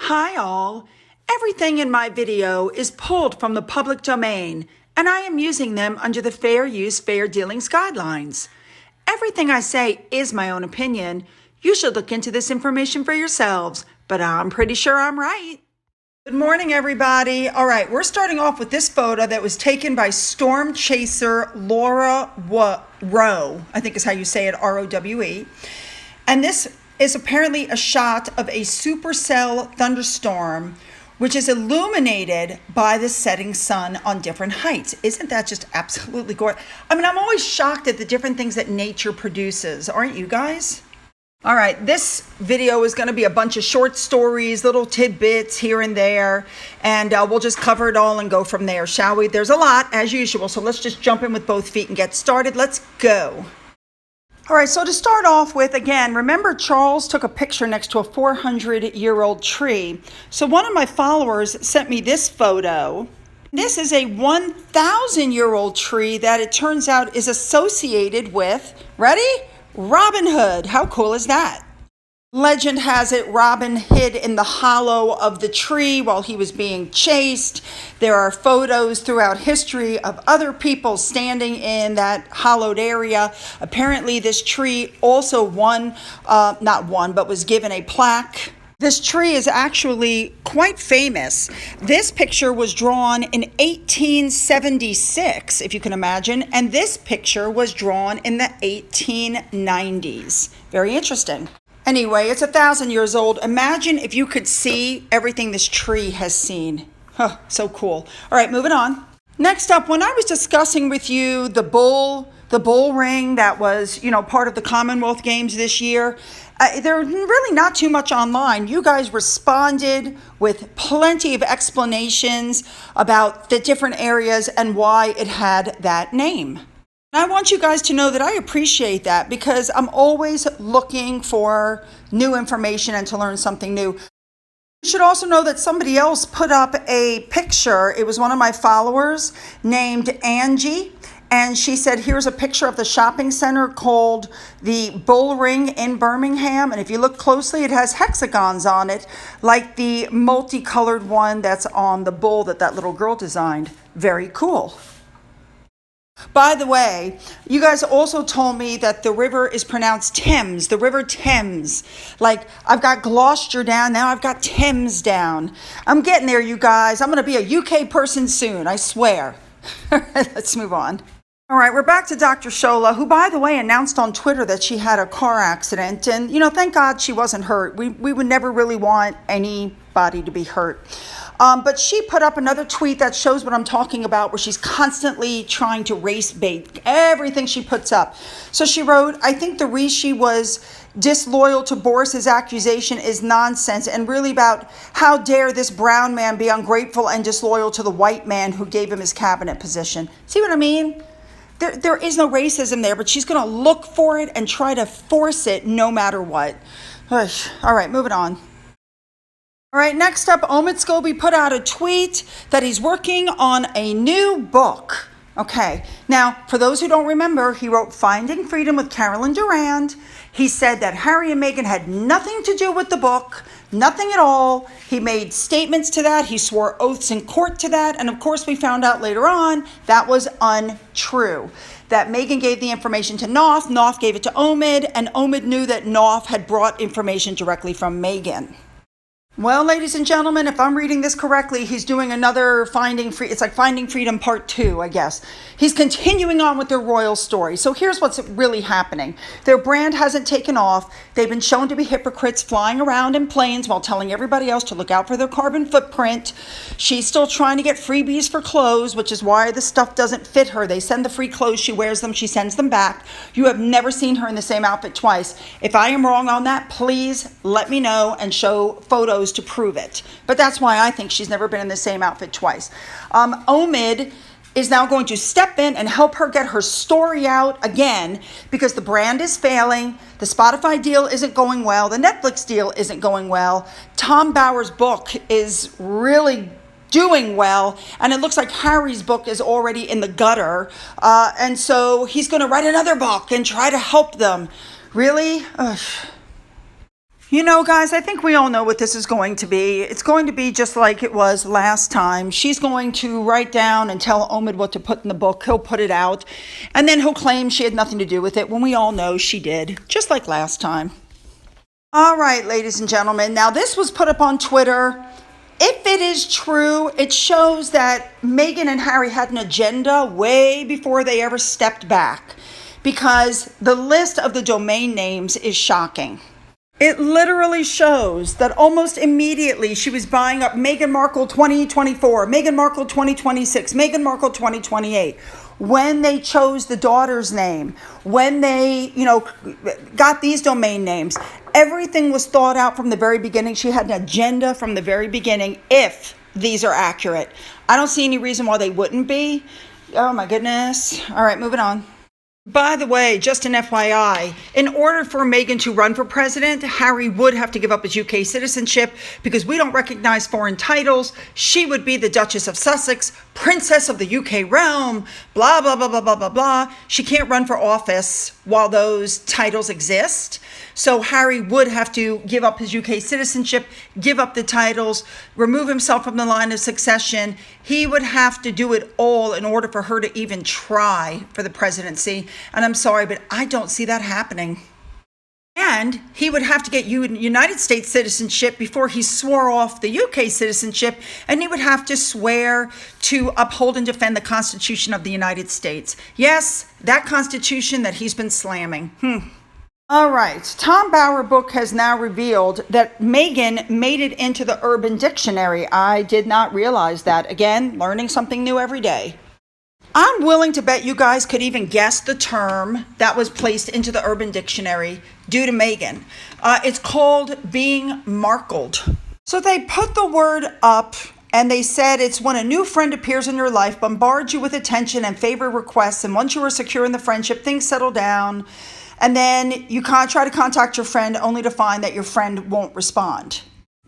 Hi all! Everything in my video is pulled from the public domain, and I am using them under the Fair Use, Fair Dealings guidelines. Everything I say is my own opinion. You should look into this information for yourselves, but I'm pretty sure I'm right. Good morning, everybody. All right, we're starting off with this photo that was taken by storm chaser Laura Rowe, I think is how you say it, R-O-W-E. And this is apparently a shot of a supercell thunderstorm, which is illuminated by the setting sun on different heights. Isn't that just absolutely gorgeous? I mean, I'm always shocked at the different things that nature produces, aren't you guys? All right, this video is going to be a bunch of short stories, little tidbits here and there, and we'll just cover it all and go from there, shall we? There's a lot, as usual, so let's just jump in with both feet and get started. Let's go. All right, so to start off with, again, remember Charles took a picture next to a 400-year-old tree. So one of my followers sent me this photo. This is a 1,000-year-old tree that it turns out is associated with, ready? Robin Hood. How cool is that? Legend has it Robin hid in the hollow of the tree while he was being chased. There are photos throughout history of other people standing in that hollowed area. Apparently this tree also was given a plaque. This tree is actually quite famous. This picture was drawn in 1876, if you can imagine, and this picture was drawn in the 1890s. Very interesting. Anyway, it's 1,000 years old. Imagine if you could see everything this tree has seen. Huh, so cool. All right, moving on. Next up, when I was discussing with you the bull ring that was, part of the Commonwealth Games this year, there's really not too much online. You guys responded with plenty of explanations about the different areas and why it had that name. And I want you guys to know that I appreciate that because I'm always looking for new information and to learn something new. You should also know that somebody else put up a picture. It was one of my followers named Angie. And she said, here's a picture of the shopping center called the Bull Ring in Birmingham. And if you look closely, it has hexagons on it, like the multicolored one that's on the bull that little girl designed. Very cool. By the way, you guys also told me that the river is pronounced Thames, the River Thames. Like, I've got Gloucester down, now I've got Thames down. I'm getting there, you guys. I'm going to be a UK person soon, I swear. Let's move on. All right, we're back to Dr. Shola, who, by the way, announced on Twitter that she had a car accident. And, thank God she wasn't hurt. We would never really want anybody to be hurt. But she put up another tweet that shows what I'm talking about, where she's constantly trying to race bait everything she puts up. So she wrote, I think the Rishi was disloyal to Boris's accusation is nonsense and really about how dare this brown man be ungrateful and disloyal to the white man who gave him his cabinet position. See what I mean? There is no racism there, but she's going to look for it and try to force it no matter what. All right, moving on. All right, next up, Omid Scobie put out a tweet that he's working on a new book. Okay, now, for those who don't remember, he wrote Finding Freedom with Carolyn Durand. He said that Harry and Meghan had nothing to do with the book, nothing at all. He made statements to that. He swore oaths in court to that. And of course, we found out later on that was untrue. That Meghan gave the information to Knopf gave it to Omid, and Omid knew that Knopf had brought information directly from Meghan. Well, ladies and gentlemen, if I'm reading this correctly, he's doing another it's like Finding Freedom Part 2, I guess. He's continuing on with their royal story. So here's what's really happening. Their brand hasn't taken off. They've been shown to be hypocrites flying around in planes while telling everybody else to look out for their carbon footprint. She's still trying to get freebies for clothes, which is why the stuff doesn't fit her. They send the free clothes, she wears them, she sends them back. You have never seen her in the same outfit twice. If I am wrong on that, please let me know and show photos to prove it. But that's why I think she's never been in the same outfit twice. Omid is now going to step in and help her get her story out again because the brand is failing. The Spotify deal isn't going well. The Netflix deal isn't going well. Tom Bower's book is really doing well, and it looks like Harry's book is already in the gutter. And so he's going to write another book and try to help them. Really? Ugh. You know, guys, I think we all know what this is going to be. It's going to be just like it was last time. She's going to write down and tell Omid what to put in the book. He'll put it out, and then he'll claim she had nothing to do with it when we all know she did, just like last time. All right, ladies and gentlemen. Now, this was put up on Twitter. If it is true, it shows that Meghan and Harry had an agenda way before they ever stepped back, because the list of the domain names is shocking. It literally shows that almost immediately she was buying up Meghan Markle 2024, Meghan Markle 2026, Meghan Markle 2028. When they chose the daughter's name, when they, got these domain names, everything was thought out from the very beginning. She had an agenda from the very beginning, if these are accurate. I don't see any reason why they wouldn't be. Oh my goodness. All right, moving on. By the way, just an FYI, in order for Meghan to run for president, Harry would have to give up his UK citizenship because we don't recognize foreign titles. She would be the Duchess of Sussex, Princess of the UK realm, blah, blah, blah, blah, blah, blah, blah. She can't run for office while those titles exist. So Harry would have to give up his UK citizenship, give up the titles, remove himself from the line of succession. He would have to do it all in order for her to even try for the presidency. And I'm sorry, but I don't see that happening. And he would have to get United States citizenship before he swore off the UK citizenship. And he would have to swear to uphold and defend the Constitution of the United States. Yes, that Constitution that he's been slamming. All right, Tom Bauer book has now revealed that Meghan made it into the Urban Dictionary. I did not realize that. Again, learning something new every day. I'm willing to bet you guys could even guess the term that was placed into the Urban Dictionary due to Meghan. It's called being markled. So they put the word up and they said it's when a new friend appears in your life, bombards you with attention and favor requests, and once you are secure in the friendship, things settle down. And then you try to contact your friend only to find that your friend won't respond.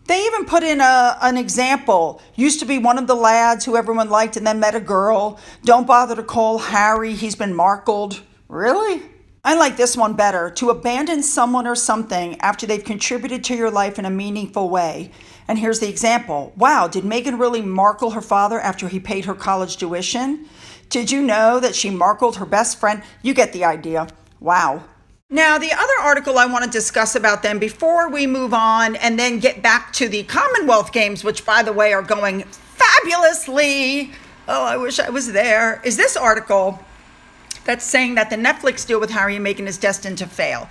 They even put in an example. Used to be one of the lads who everyone liked and then met a girl. Don't bother to call Harry. He's been markled. Really? I like this one better. To abandon someone or something after they've contributed to your life in a meaningful way. And here's the example. Wow, did Meghan really markle her father after he paid her college tuition? Did you know that she markled her best friend? You get the idea. Wow. Now, the other article I want to discuss about them before we move on and then get back to the Commonwealth Games, which, by the way, are going fabulously. Oh, I wish I was there. Is this article that's saying that the Netflix deal with Harry and Meghan is destined to fail.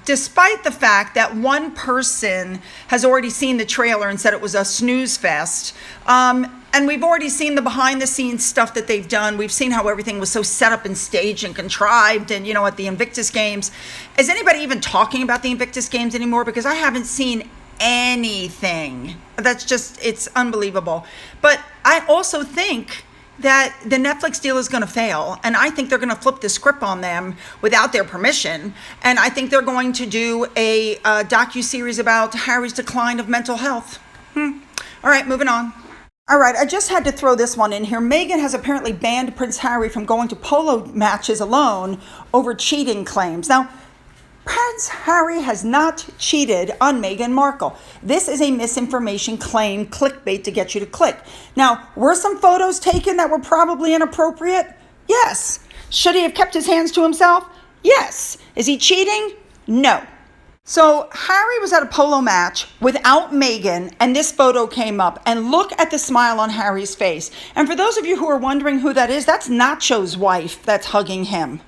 Despite the fact that one person has already seen the trailer and said it was a snooze fest. And we've already seen the behind the scenes stuff that they've done. We've seen how everything was so set up and staged and contrived and, at the Invictus Games. Is anybody even talking about the Invictus Games anymore? Because I haven't seen anything. It's unbelievable. But I also think that the Netflix deal is going to fail. And I think they're going to flip the script on them without their permission. And I think they're going to do a docuseries about Harry's decline of mental health. All right, moving on. All right, I just had to throw this one in here. Meghan has apparently banned Prince Harry from going to polo matches alone over cheating claims. Now, Prince Harry has not cheated on Meghan Markle. This is a misinformation claim, clickbait to get you to click. Now, were some photos taken that were probably inappropriate? Yes. Should he have kept his hands to himself? Yes. Is he cheating? No. So Harry was at a polo match without Meghan, and this photo came up. And look at the smile on Harry's face. And for those of you who are wondering who that is, that's Nacho's wife that's hugging him.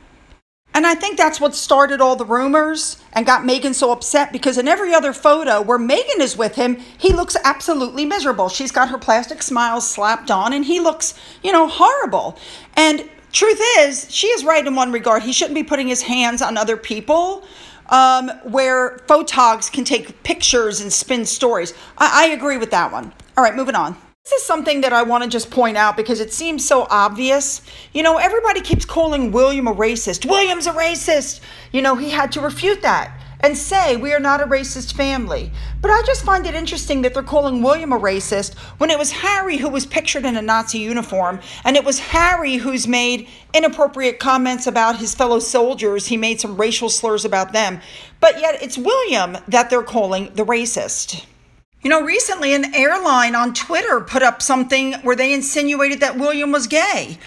And I think that's what started all the rumors and got Meghan so upset, because in every other photo where Meghan is with him, he looks absolutely miserable. She's got her plastic smile slapped on and he looks, horrible. And truth is, she is right in one regard. He shouldn't be putting his hands on other people where photogs can take pictures and spin stories. I agree with that one. All right, moving on. This is something that I want to just point out because it seems so obvious. Everybody keeps calling William a racist. William's a racist. He had to refute that. and say we are not a racist family. But I just find it interesting that they're calling William a racist when it was Harry who was pictured in a Nazi uniform, and it was Harry who's made inappropriate comments about his fellow soldiers. He made some racial slurs about them. But yet it's William that they're calling the racist. You know, recently an airline on Twitter put up something where they insinuated that William was gay.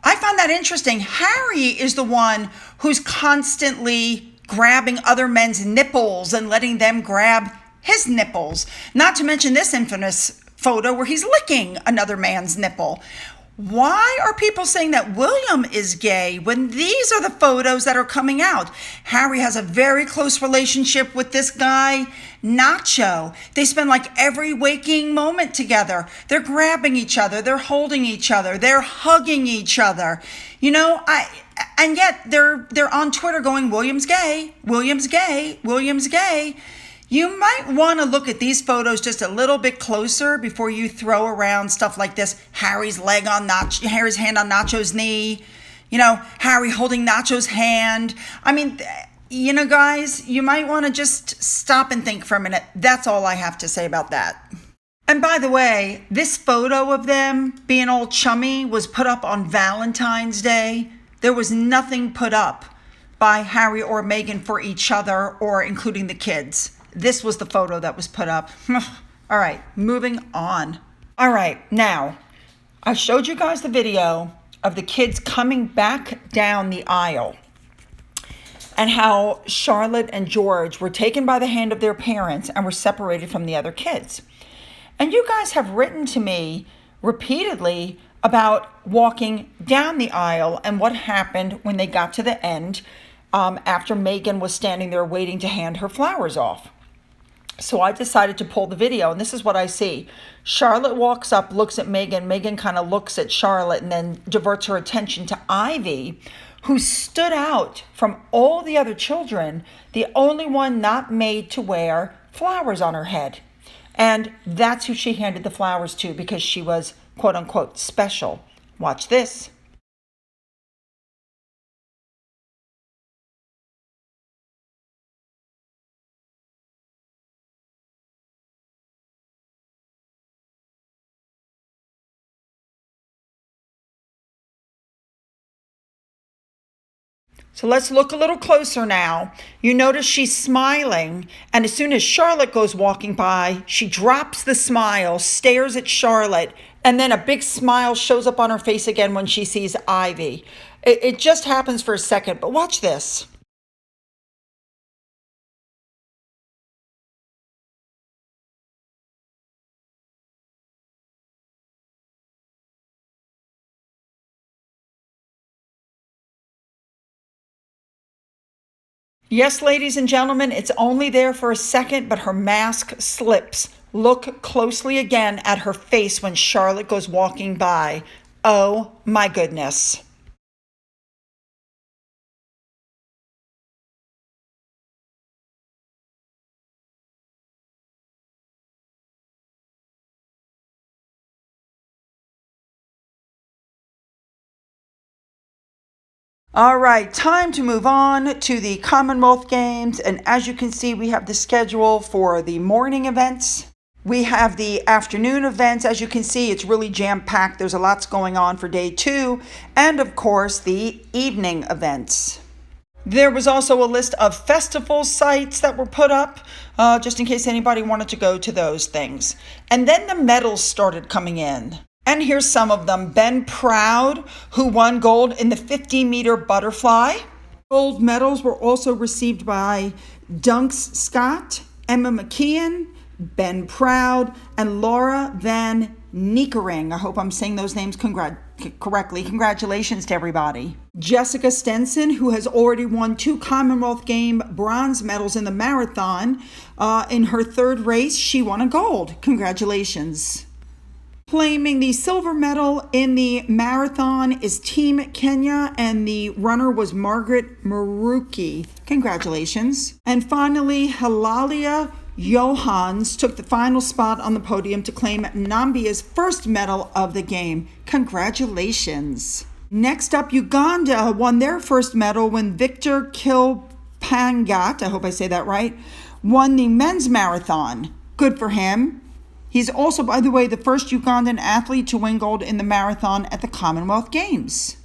I find that interesting. Harry is the one who's constantly grabbing other men's nipples and letting them grab his nipples. Not to mention this infamous photo where he's licking another man's nipple. Why are people saying that William is gay when these are the photos that are coming out? Harry has a very close relationship with this guy, Nacho. They spend like every waking moment together. They're grabbing each other. They're holding each other. They're hugging each other. You know, and yet they're on Twitter going, William's gay, William's gay, William's gay. You might want to look at these photos just a little bit closer before you throw around stuff like this. Harry's hand on Nacho's knee. You know, Harry holding Nacho's hand. I mean, you know, guys, you might want to just stop and think for a minute. That's all I have to say about that. And by the way, this photo of them being all chummy was put up on Valentine's Day. There was nothing put up by Harry or Meghan for each other or including the kids. This was the photo that was put up. All right, moving on. All right, now, I showed you guys the video of the kids coming back down the aisle and how Charlotte and George were taken by the hand of their parents and were separated from the other kids. And you guys have written to me repeatedly about walking down the aisle and what happened when they got to the end after Meghan was standing there waiting to hand her flowers off. So I decided to pull the video, and this is what I see. Charlotte walks up, looks at Meghan. Meghan kind of looks at Charlotte and then diverts her attention to Ivy, who stood out from all the other children, the only one not made to wear flowers on her head. And that's who she handed the flowers to because she was, quote unquote, special. Watch this. So let's look a little closer now. You notice she's smiling, and as soon as Charlotte goes walking by, she drops the smile, stares at Charlotte, and then a big smile shows up on her face again when she sees Ivy. It just happens for a second, but watch this. Yes, ladies and gentlemen, it's only there for a second, but her mask slips. Look closely again at her face when Charlotte goes walking by. Oh my goodness. All right, time to move on to the Commonwealth Games. And as you can see, we have the schedule for the morning events. We have the afternoon events. As you can see, it's really jam-packed. There's a lot going on for day 2. And of course, the evening events. There was also a list of festival sites that were put up, just in case anybody wanted to go to those things. And then the medals started coming in. And here's some of them. Ben Proud, who won gold in the 50-meter butterfly. Gold medals were also received by Dunks Scott, Emma McKeon, Ben Proud, and Laura Van Niekering. I hope I'm saying those names correctly. Congratulations to everybody. Jessica Stenson, who has already won 2 Commonwealth Game bronze medals in the marathon. In her 3rd race, she won a gold. Congratulations. Claiming the silver medal in the marathon is Team Kenya, and the runner was Margaret Maruki. Congratulations. And finally, Hilalia Johans took the final spot on the podium to claim Nambia's first medal of the game. Congratulations. Next up, Uganda won their first medal when Victor Kilpatrick Pangat, I hope I say that right, won the men's marathon. Good for him. He's also, by the way, the first Ugandan athlete to win gold in the marathon at the Commonwealth Games.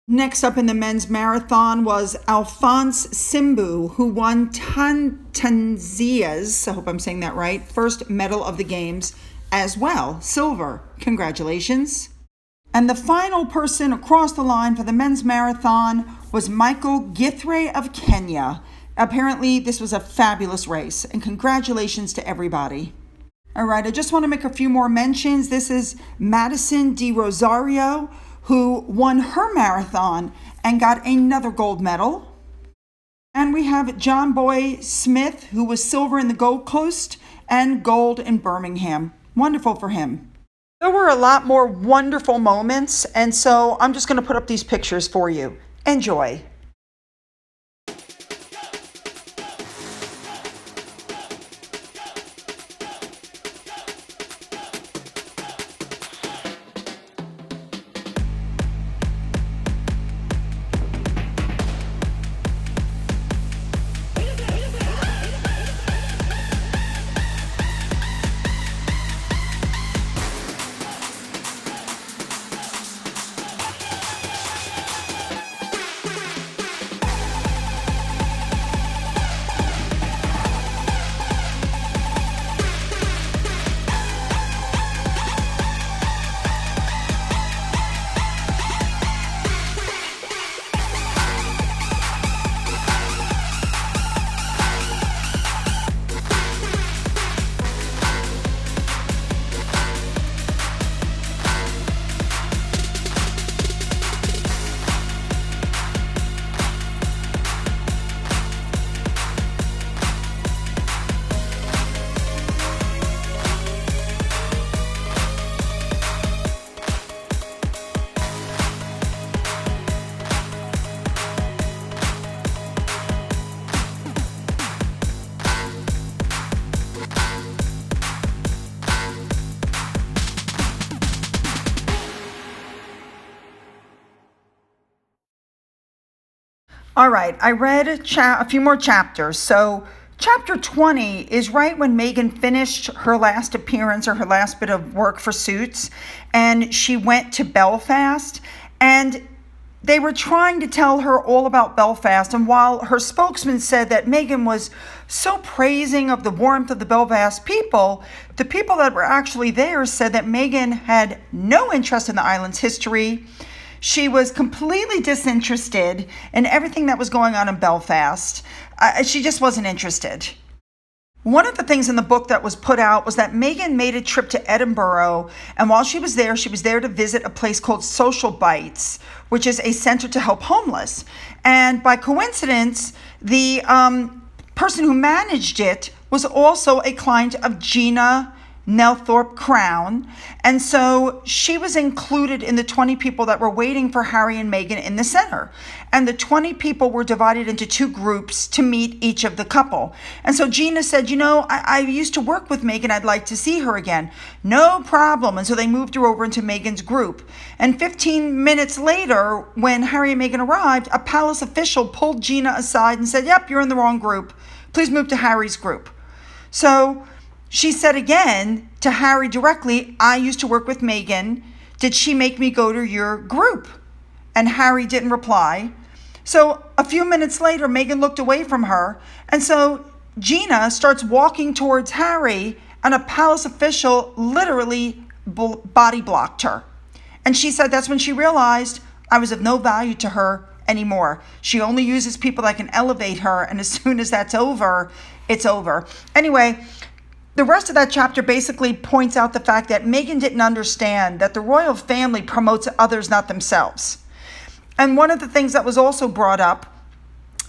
Next up in the men's marathon was Alphonse Simbu, who won Tanzania's, I hope I'm saying that right, first medal of the Games as well, silver. Congratulations. And the final person across the line for the men's marathon was Michael Githray of Kenya. Apparently, this was a fabulous race, and congratulations to everybody. All right, I just want to make a few more mentions. This is Madison Di Rosario, who won her marathon and got another gold medal. And we have John Boy Smith, who was silver in the Gold Coast and gold in Birmingham. Wonderful for him. There were a lot more wonderful moments, and so I'm just going to put up these pictures for you. Enjoy. All right, I read a few more chapters. So chapter 20 is right when Meghan finished her last appearance or her last bit of work for Suits, and she went to Belfast, and they were trying to tell her all about Belfast. And while her spokesman said that Meghan was so praising of the warmth of the Belfast people, the people that were actually there said that Meghan had no interest in the island's history. She was completely disinterested in everything that was going on in Belfast. She just wasn't interested. One of the things in the book that was put out was that Meghan made a trip to Edinburgh, and while she was there to visit a place called Social Bites, which is a center to help homeless. And by coincidence, the person who managed it was also a client of Gina Nelthorpe Crown, and so she was included in the 20 people that were waiting for Harry and Meghan in the center. And the 20 people were divided into two groups to meet each of the couple. And so Gina said, I used to work with Meghan. I'd like to see her again. No problem. And so they moved her over into Meghan's group. And 15 minutes later, when Harry and Meghan arrived, a palace official pulled Gina aside and said, "Yep, you're in the wrong group. Please move to Harry's group." So she said again to Harry directly, "I used to work with Meghan. Did she make me go to your group?" And Harry didn't reply. So a few minutes later, Meghan looked away from her. And so Gina starts walking towards Harry, and a palace official literally body blocked her. And she said that's when she realized I was of no value to her anymore. She only uses people that can elevate her. And as soon as that's over, it's over. Anyway, the rest of that chapter basically points out the fact that Meghan didn't understand that the royal family promotes others, not themselves. And one of the things that was also brought up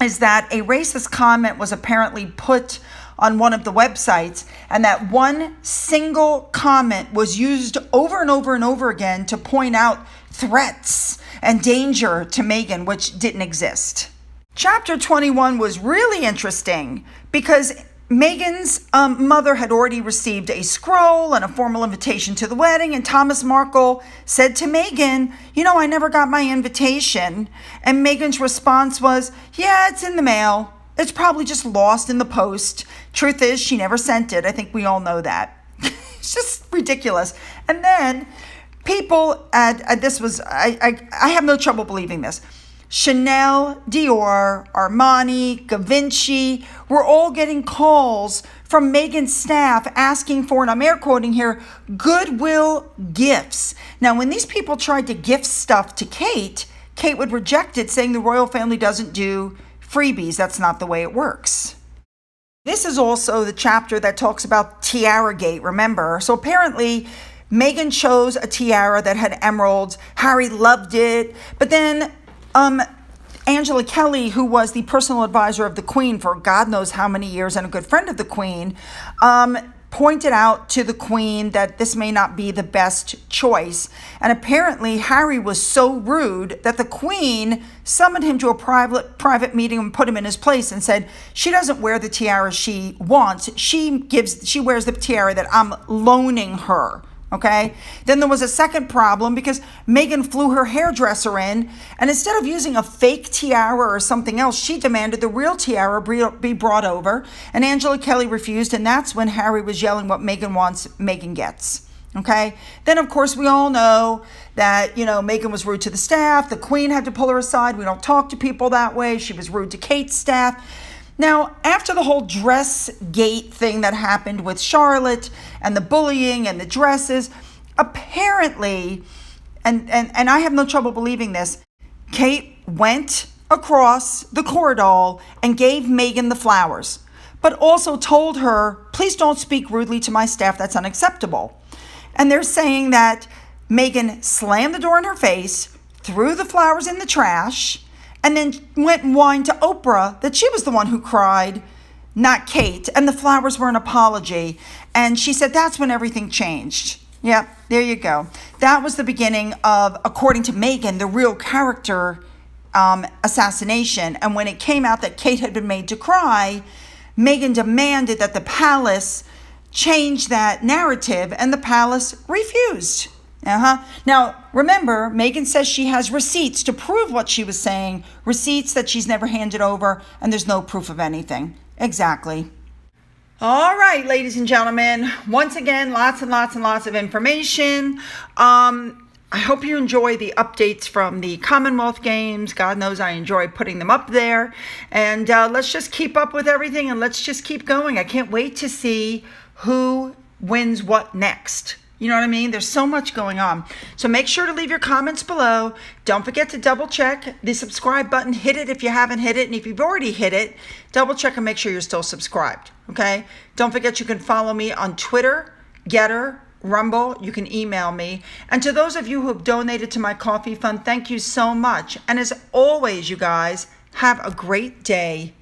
is that a racist comment was apparently put on one of the websites, and that one single comment was used over and over and over again to point out threats and danger to Meghan, which didn't exist. Chapter 21 was really interesting because Meghan's mother had already received a scroll and a formal invitation to the wedding, and Thomas Markle said to Meghan, "I never got my invitation." And Meghan's response was, "Yeah, it's in the mail." it's probably just lost in the post. Truth is, she never sent it. I think we all know that. It's just ridiculous. And then people this was, I have no trouble believing this. Chanel, Dior, Armani, Givenchy were all getting calls from Meghan's staff asking for, and I'm air quoting here, goodwill gifts. Now, when these people tried to gift stuff to Kate, Kate would reject it, saying the royal family doesn't do freebies. That's not the way it works. This is also the chapter that talks about Tiara Gate, remember? So apparently, Meghan chose a tiara that had emeralds. Harry loved it. But then Angela Kelly, who was the personal advisor of the Queen for God knows how many years and a good friend of the Queen, pointed out to the Queen that this may not be the best choice. And apparently Harry was so rude that the Queen summoned him to a private meeting and put him in his place and said, she doesn't wear the tiara she wants. She wears the tiara that I'm loaning her. Okay. Then there was a second problem because Meghan flew her hairdresser in, and instead of using a fake tiara or something else, she demanded the real tiara be brought over, and Angela Kelly refused, and that's when Harry was yelling, what Meghan wants, Meghan gets. Okay. Then, of course, we all know that, Meghan was rude to the staff. The Queen had to pull her aside. We don't talk to people that way. She was rude to Kate's staff. Now, after the whole dress gate thing that happened with Charlotte and the bullying and the dresses, apparently, and I have no trouble believing this, Kate went across the corridor and gave Meghan the flowers, but also told her, please don't speak rudely to my staff. That's unacceptable. And they're saying that Meghan slammed the door in her face, threw the flowers in the trash, and then went and whined to Oprah that she was the one who cried, not Kate. And the flowers were an apology. And she said that's when everything changed. Yep, there you go. That was the beginning of, according to Meghan, the real character assassination. And when it came out that Kate had been made to cry, Meghan demanded that the palace change that narrative, and the palace refused. Now, remember, Meghan says she has receipts to prove what she was saying, receipts that she's never handed over, and there's no proof of anything. Exactly. All right, ladies and gentlemen, once again, lots and lots and lots of information. I hope you enjoy the updates from the Commonwealth Games. God knows I enjoy putting them up there. And let's just keep up with everything, and let's just keep going. I can't wait to see who wins what next. You know what I mean? There's so much going on. So make sure to leave your comments below. Don't forget to double check the subscribe button. Hit it if you haven't hit it. And if you've already hit it, double check and make sure you're still subscribed. Okay? Don't forget you can follow me on Twitter, Getter, Rumble. You can email me. And to those of you who have donated to my coffee fund, thank you so much. And as always, you guys, have a great day.